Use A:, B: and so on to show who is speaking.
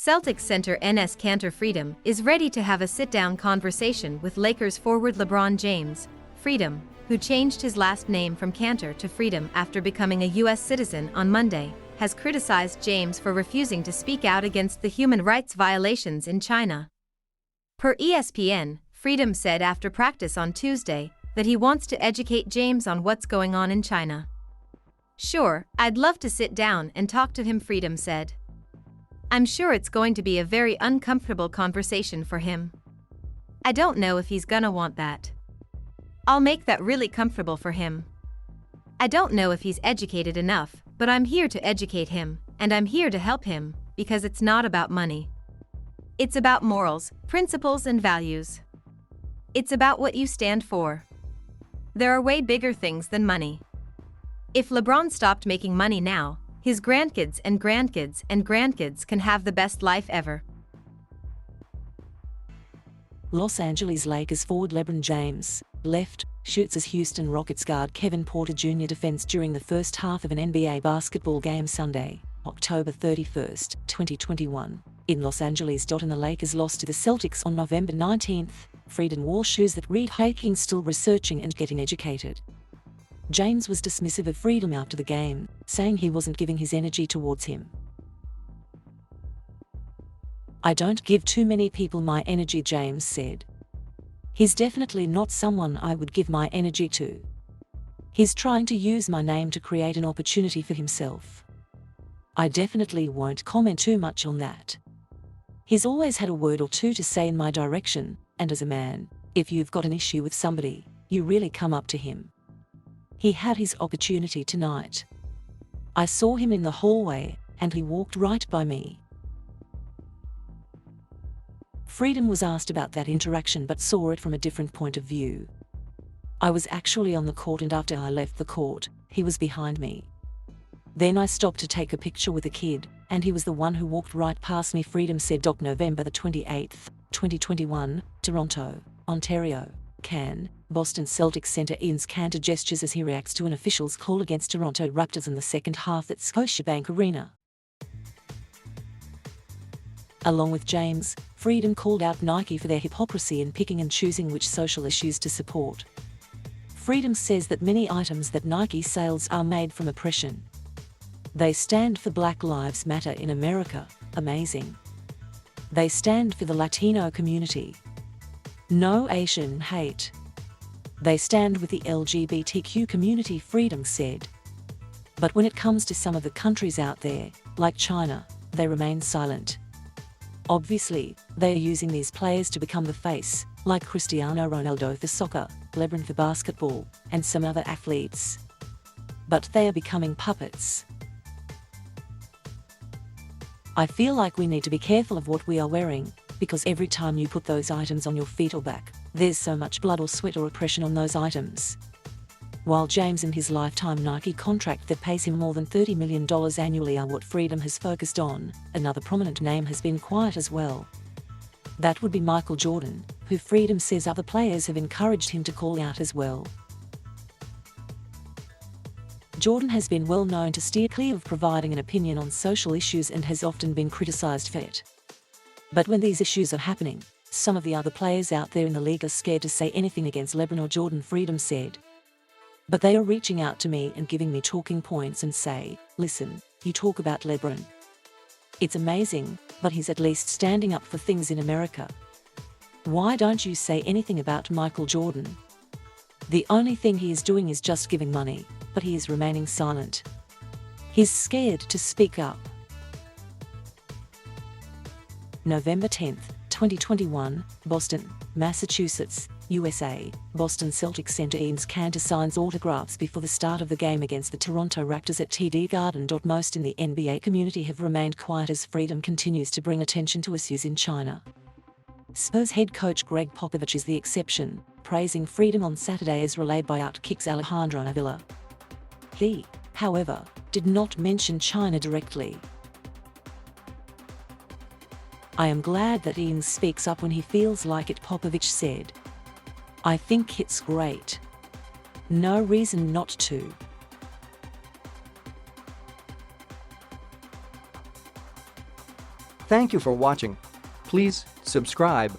A: Celtics center Enes Kanter Freedom is ready to have a sit-down conversation with Lakers forward LeBron James.Freedom, who changed his last name from Kanter to Freedom after becoming a U.S. citizen on Monday, has criticized James for refusing to speak out against the human rights violations in China. Per ESPN, Freedom said after practice on Tuesday that he wants to educate James on what's going on in China. "Sure, I'd love to sit down and talk to him," Freedom said. "I'm sure it's going to be a very uncomfortable conversation for him. I don't know if he's gonna want that. I'll make that really comfortable for him. I don't know if he's educated enough, but I'm here to educate him, and I'm here to help him, because it's not about money. It's about morals, principles, and values. It's about what you stand for. There are way bigger things than money. If LeBron stopped making money now, his grandkids and grandkids and grandkids can have the best life ever."
B: Los Angeles Lakers forward LeBron James left shoots as Houston Rockets guard Kevin Porter Jr. defends during the first half of an NBA basketball game Sunday, October 31, 2021, in Los Angeles. And the Lakers lost to the Celtics on November 19. Freedom wore shoes that read "Hiking, still researching and getting educated." James was dismissive of Freedom after the game, saying he wasn't giving his energy towards him. "I don't give too many people my energy," James said. "He's definitely not someone I would give my energy to. He's trying to use my name to create an opportunity for himself. I definitely won't comment too much on that. He's always had a word or two to say in my direction, and as a man, if you've got an issue with somebody, you really come up to him. He had his opportunity tonight. I saw him in the hallway, and he walked right by me." Freedom was asked about that interaction but saw it from a different point of view. "I was actually on the court, and after I left the court, he was behind me. Then I stopped to take a picture with a kid, and he was the one who walked right past me," Freedom said. November 28, 2021, Toronto, Ontario. Can Boston Celtics center Enes Kanter gestures as he reacts to an official's call against Toronto Raptors in the second half at Scotiabank Arena. Along with James, Freedom called out Nike for their hypocrisy in picking and choosing which social issues to support. Freedom says that many items that Nike sells are made from oppression. "They stand for Black Lives Matter in America, amazing. They stand for the Latino community. No Asian hate. They stand with the LGBTQ community," Freedom said. "But when it comes to some of the countries out there, like China, they remain silent. Obviously, they are using these players to become the face, like Cristiano Ronaldo for soccer, LeBron for basketball, and some other athletes. But they are becoming puppets. I feel like we need to be careful of what we are wearing, because every time you put those items on your feet or back, there's so much blood or sweat or oppression on those items." While James and his lifetime Nike contract that pays him more than $30 million annually are what Freedom has focused on, another prominent name has been quiet as well. That would be Michael Jordan, who Freedom says other players have encouraged him to call out as well. Jordan has been well known to steer clear of providing an opinion on social issues and has often been criticized for it. But when these issues are happening, some of the other players out there in the league are scared to say anything against LeBron or Jordan, Freedom said. "But they are reaching out to me and giving me talking points and say, 'Listen, you talk about LeBron. It's amazing, but he's at least standing up for things in America. Why don't you say anything about Michael Jordan? The only thing he is doing is just giving money, but he is remaining silent. He's scared to speak up." November 10, 2021, Boston, Massachusetts, USA. Boston Celtics center Enes Kanter signs autographs before the start of the game against the Toronto Raptors at TD Garden. Most in the NBA community have remained quiet as Freedom continues to bring attention to issues in China. Spurs head coach Greg Popovich is the exception, praising Freedom on Saturday as relayed by Outkick's Alejandro Avila. He, however, did not mention China directly. "I am glad that Enes speaks up when he feels like it," Popovich said. "I think it's great. No reason not to."
C: Thank you for watching. Please subscribe.